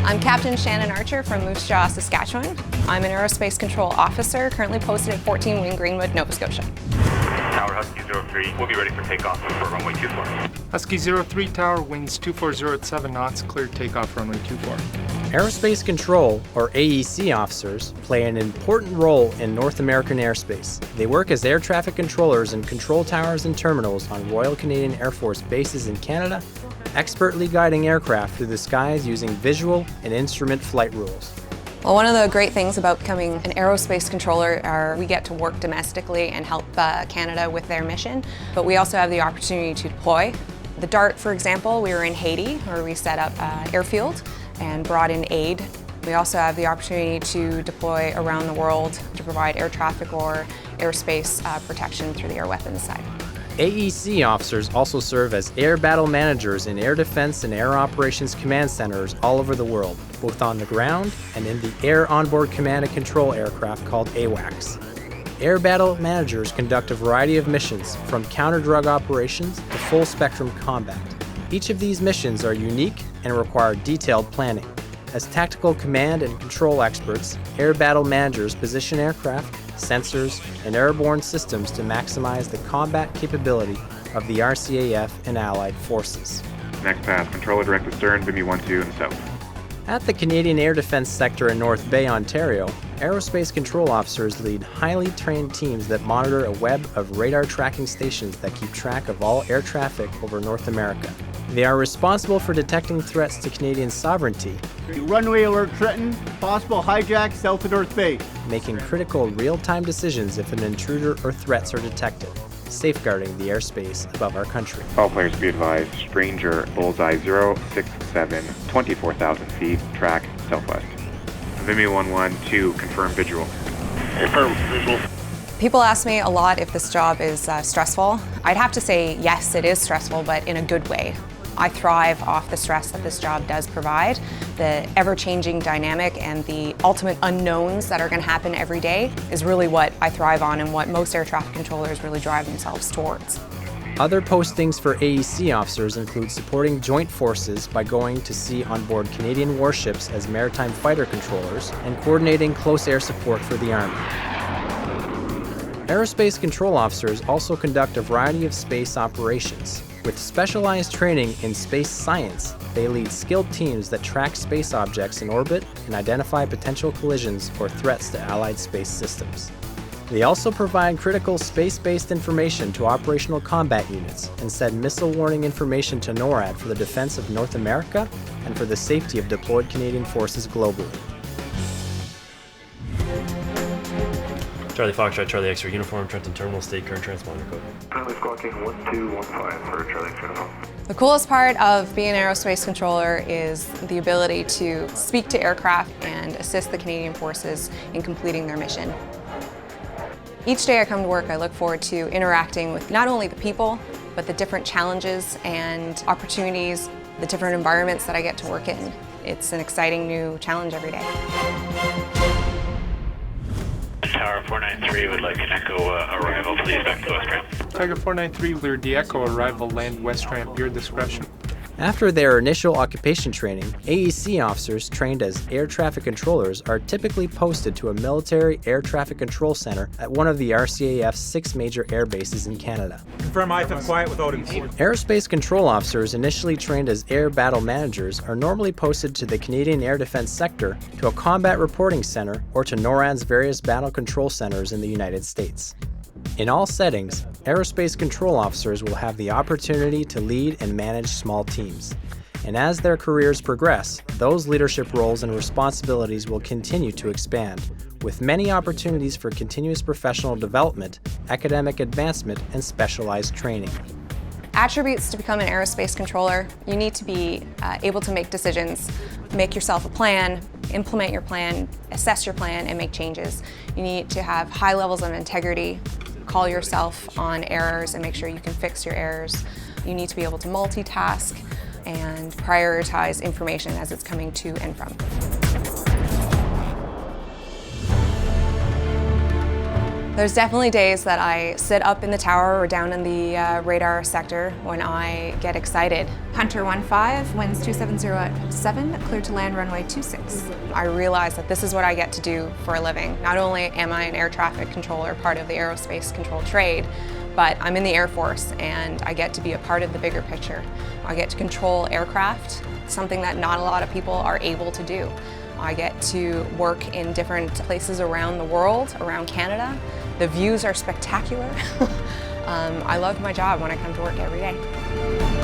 I'm Captain Shannon Archer from Moose Jaw, Saskatchewan. I'm an Aerospace Control Officer, currently posted at 14 Wing Greenwood, Nova Scotia. Tower Husky 03, we'll be ready for takeoff for runway 24. Husky 03 Tower, winds 240 at 7 knots, cleared takeoff runway 24. Aerospace Control, or AEC officers, play an important role in North American airspace. They work as air traffic controllers in control towers and terminals on Royal Canadian Air Force bases in Canada, expertly guiding aircraft through the skies using visual and instrument flight rules. Well, one of the great things about becoming an aerospace controller are we get to work domestically and help Canada with their mission, but we also have the opportunity to deploy. The DART, for example, we were in Haiti where we set up an airfield and brought in aid. We also have the opportunity to deploy around the world to provide air traffic or airspace protection through the air weapons side. AEC officers also serve as air battle managers in air defense and air operations command centers all over the world, both on the ground and in the Air Onboard Command and Control aircraft called AWACS. Air battle managers conduct a variety of missions, from counter-drug operations to full-spectrum combat. Each of these missions are unique and require detailed planning. As tactical command and control experts, air battle managers position aircraft, sensors, and airborne systems to maximize the combat capability of the RCAF and Allied forces. Next pass, controller direct astern, Bimmy 12 in the south. At the Canadian Air Defence Sector in North Bay, Ontario, aerospace control officers lead highly trained teams that monitor a web of radar tracking stations that keep track of all air traffic over North America. They are responsible for detecting threats to Canadian sovereignty, runway alert Trenton, possible hijack south of North Bay, making critical real-time decisions if an intruder or threats are detected, safeguarding the airspace above our country. All players be advised, Stranger, bullseye 067, 24,000 feet, track southwest. Bimmy 112, confirm visual. Confirm visual. People ask me a lot if this job is stressful. I'd have to say yes, it is stressful, but in a good way. I thrive off the stress that this job does provide. The ever-changing dynamic and the ultimate unknowns that are going to happen every day is really what I thrive on and what most air traffic controllers really drive themselves towards. Other postings for AEC officers include supporting joint forces by going to sea on board Canadian warships as maritime fighter controllers and coordinating close air support for the Army. Aerospace control officers also conduct a variety of space operations. With specialized training in space science, they lead skilled teams that track space objects in orbit and identify potential collisions or threats to Allied space systems. They also provide critical space-based information to operational combat units and send missile warning information to NORAD for the defense of North America and for the safety of deployed Canadian forces globally. Charlie Foxtrot, Charlie X-ray, uniform, Trenton Terminal, state current transponder code. Charlie Squawk King 1215 for Charlie X-ray. The coolest part of being an aerospace controller is the ability to speak to aircraft and assist the Canadian forces in completing their mission. Each day I come to work, I look forward to interacting with not only the people, but the different challenges and opportunities, the different environments that I get to work in. It's an exciting new challenge every day. Tower 493 would like an echo arrival, please, back to West Ramp. Tiger 493, cleared the echo arrival, land west ramp, your discretion. After their initial occupation training, AEC officers trained as air traffic controllers are typically posted to a military air traffic control center at one of the RCAF's 6 major air bases in Canada. Confirm IFM quiet without import. Aerospace control officers initially trained as air battle managers are normally posted to the Canadian Air Defence Sector, to a combat reporting center, or to NORAD's various battle control centers in the United States. In all settings, aerospace control officers will have the opportunity to lead and manage small teams. And as their careers progress, those leadership roles and responsibilities will continue to expand, with many opportunities for continuous professional development, academic advancement, and specialized training. Attributes to become an aerospace controller: you need to be able to make decisions, make yourself a plan, implement your plan, assess your plan, and make changes. You need to have high levels of integrity, call yourself on errors and make sure you can fix your errors. You need to be able to multitask and prioritize information as it's coming to and from. There's definitely days that I sit up in the tower or down in the radar sector when I get excited. Hunter 1-5, winds 270 at 7, cleared to land runway 26. I realize that this is what I get to do for a living. Not only am I an air traffic controller, part of the aerospace control trade, but I'm in the Air Force and I get to be a part of the bigger picture. I get to control aircraft, something that not a lot of people are able to do. I get to work in different places around the world, around Canada. The views are spectacular. I love my job when I come to work every day.